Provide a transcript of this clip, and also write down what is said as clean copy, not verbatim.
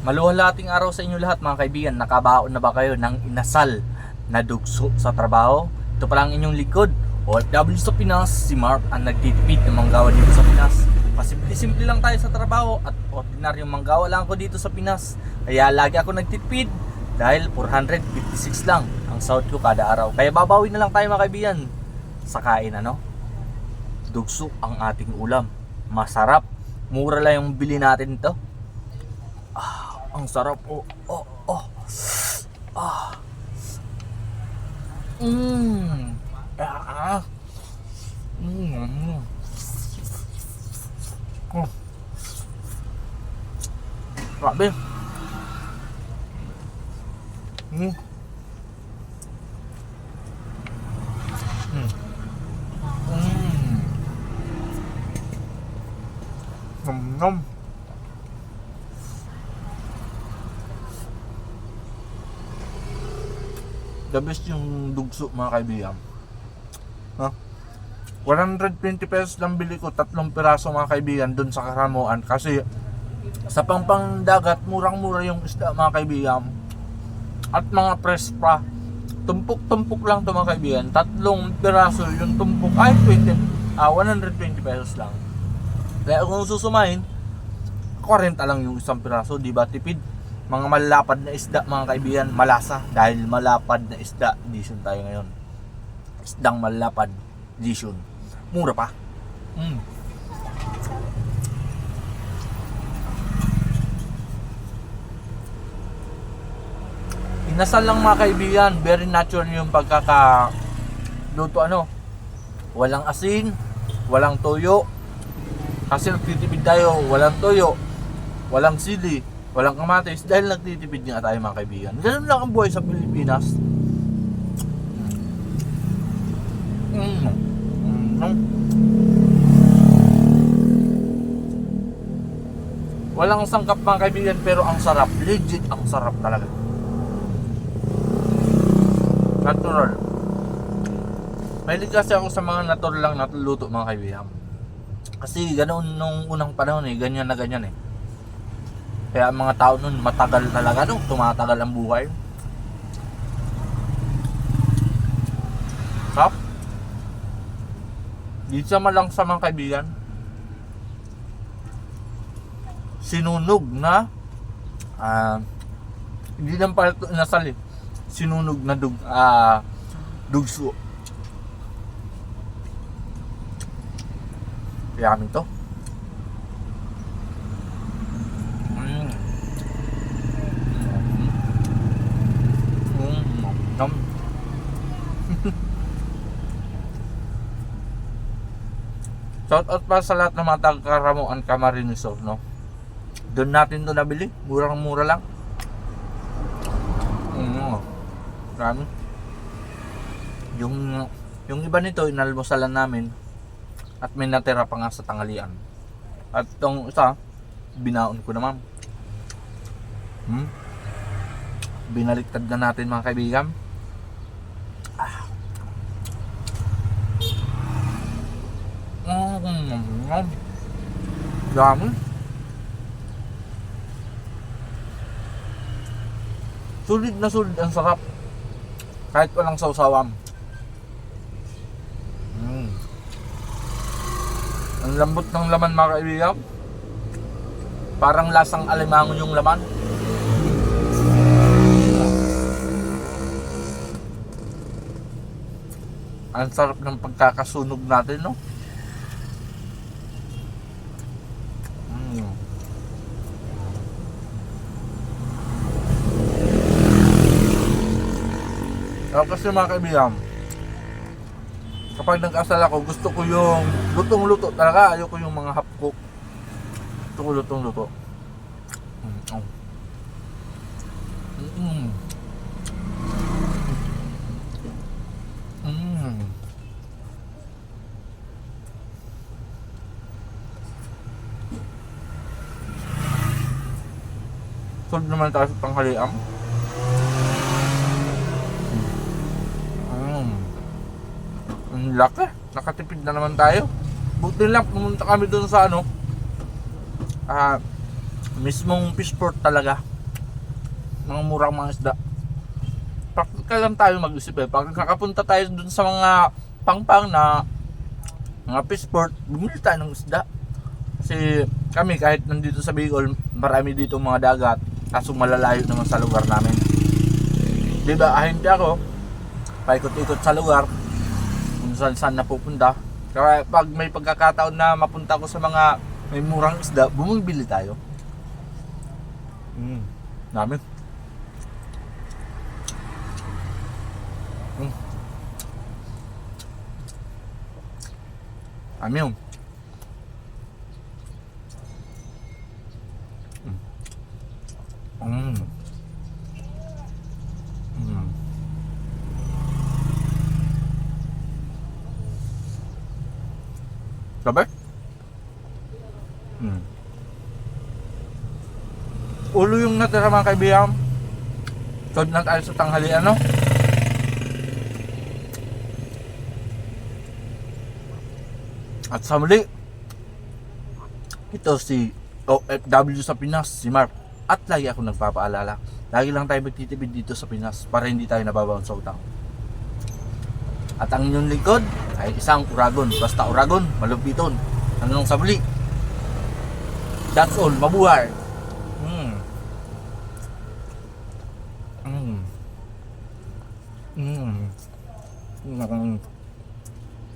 Maluwalating araw sa inyo lahat mga kaibigan. Nakabaon na ba kayo ng inasal na dugso sa trabaho? Ito pa lang inyong likod, OFW sa Pinas, si Mark ang nagtitipid ng manggawa dito sa Pinas. Pasimple-simple lang tayo sa trabaho at ordinaryong manggawa lang ako dito sa Pinas. Kaya lagi ako nagtitipid dahil 456 lang ang sahod ko kada araw. Kaya babawi na lang tayo mga kaibigan sa kain Dugso ang ating ulam. Masarap. Mura lang yung bili natin ito. Ang sarap. Mmm. Grabe. Nom. The best yung dugso mga kaibigan. 120 pesos lang bili ko, 3 piraso mga kaibigan dun sa Karamuan. Kasi sa Pampang dagat, murang-mura yung isda mga kaibigan. At mga press pa. Tumpok-tumpok lang to mga kaibigan. 3 piraso yung tumpok ay 120 pesos lang. Kaya kung susumahin, 40 lang yung 1 piraso, di ba tipid? Mga malapad na isda mga kaibigan, malasa dahil malapad na isda edition tayo ngayon. Isdang malapad edition. Mura pa. Inasal lang mga kaibigan, very natural yung pagkakaluto Walang asin, walang toyo. Kasi nagtitipid tayo, walang toyo, walang sili, walang kamatis dahil nagtitipid nga tayo mga kaibigan. Ganun lang ang buhay sa Pilipinas. Walang sangkap mga kaibigan pero ang sarap. Legit ang sarap talaga. Natural. Mahilig kasi ako sa mga natural lang na luto mga kaibigan. Kasi ganoon nung unang panahon ganyan na ganyan Kaya ang mga tao nun matagal talaga tumatagal ang buhay. Sarap. Di sama lang sa mga kaibigan. Sinunog na hindi lang pala ito inasal sinunog na dugso. Yamin to. Shout out pa sa lahat ng mga taga-Karamuan, Camarines Sur, Doon natin to nabili, murang-mura lang. Marami. Yung iba nito inalmusalan namin at may natira pa nga sa tanghalian. At itong isa binaon ko naman. Binaliktad na natin mga kaibigan. Dami. Sulit na sulit ang sarap. Kahit walang sawsawan. Ang lambot ng laman mga kaibigan. Parang lasang alimango yung laman. Ang sarap ng pagkakasunog natin Kasi mga kaibigan, kapag nag-asal ako, gusto ko yung lutong-luto talaga. Ayoko yung mga half-cook. Gusto ko lutong-luto. Solve naman tayo sa tanghalian. Ang laki, nakatipid na naman tayo. Buti lang pumunta kami doon sa mismong fish port talaga. Mga murang mga isda. Practical lang tayo mag-isip eh. Pag kakapunta tayo dun sa mga pangpang na mga fish port, bumili tayo ng isda. Kasi kami kahit nandito sa Bicol, marami dito mga dagat. Kaso malalayo naman sa lugar namin. Diba, hindi ako paikot-ikot sa lugar kung saan napupunta. Kaya pag may pagkakataon na mapunta ko sa mga may murang isda, bumibili tayo. Namin. Yun. Sabi? Ulo yung natira mga kaibigan. Tod na tayo sa tanghalian, no? At sa muli, ito si OFW sa Pinas, si Mark. At lagi ako nagpapaalala, lagi lang tayo magtitipid dito sa Pinas para hindi tayo nababaon sa utang. At ang inyong likod ay isang Uragon. Basta Uragon, malupiton. Hanggang sa muli. That's all, mabuhay. Mm.